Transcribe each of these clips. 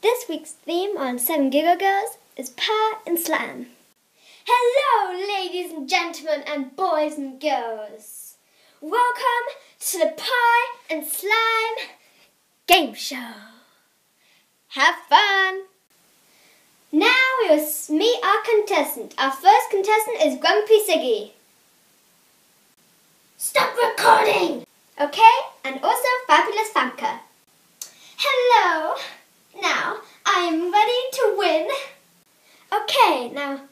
This week's theme on 7 Giggle Girls is Pie and Slime. Hello, ladies and gentlemen and boys and girls. Welcome to the Pie and Slime Gameshow. Have fun. Now we will meet our contestant. Our first contestant is Grumpy Ziggy. Stop recording! Okay, and also Fabulous Famke. Hello. Now, I am ready to win. Okay, now,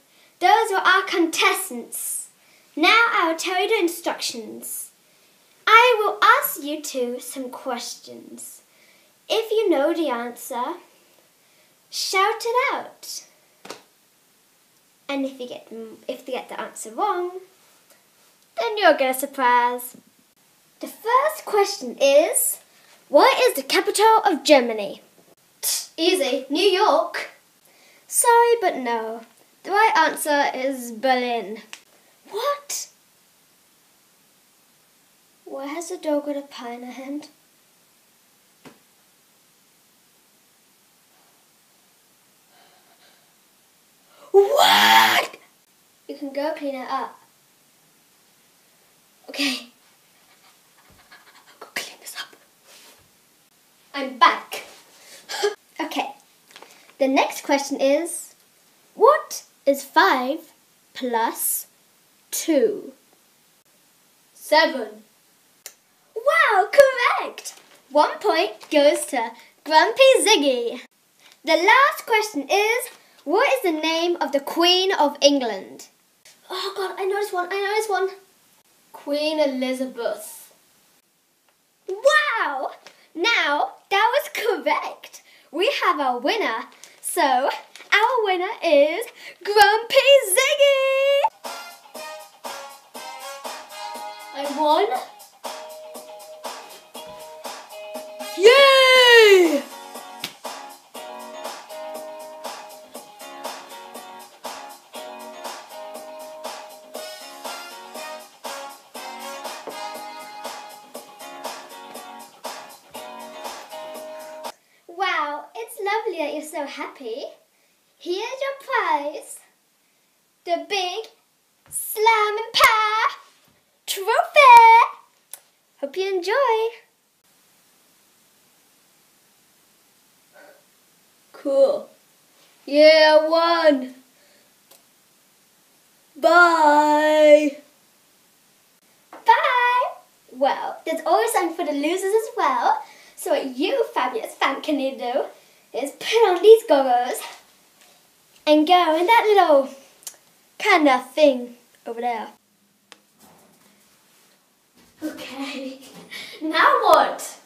those are our contestants. Now I will tell you the instructions. I will ask you two some questions. If you know the answer, shout it out. And if you get the answer wrong, then you'll get a surprise. The first question is, what is the capital of Germany? Easy, New York. Sorry, but no. The right answer is Berlin. What? Why has the dog got a pie in her hand? What? You can go clean it up. Okay. I'll go clean this up. I'm back. Okay. The next question is, what is 5 plus 2? 7. Wow, correct! 1 point goes to Grumpy Ziggy. The last question is, what is the name of the Queen of England? Oh God, I know this one. Queen Elizabeth. Wow! Now, that was correct. We have our winner. So, our winner is Grumpy Ziggy! I won. Yay! Wow, it's lovely that you're so happy. Here's your prize. The big Slime and Pie trophy. Hope you enjoy. Cool. Yeah, I won. Bye. Bye. Well, there's always something for the losers as well. So what you, Fabulous Famke, need to do is put on these goggles and go in that little kind of thing over there. Okay, now what?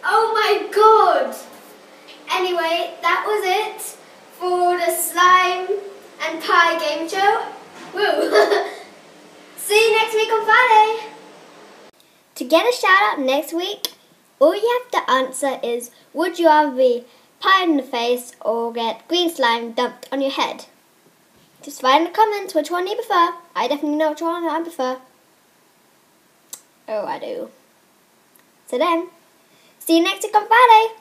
Oh my God! Anyway, that was it for the Slime and Pie game show. Woo! See you next week on Friday. To get a shout out next week, all you have to answer is, would you rather be pie in the face or get green slime dumped on your head? Just write in the comments which one you prefer. I definitely know which one I prefer. Oh, I do. So then, see you next week on Friday.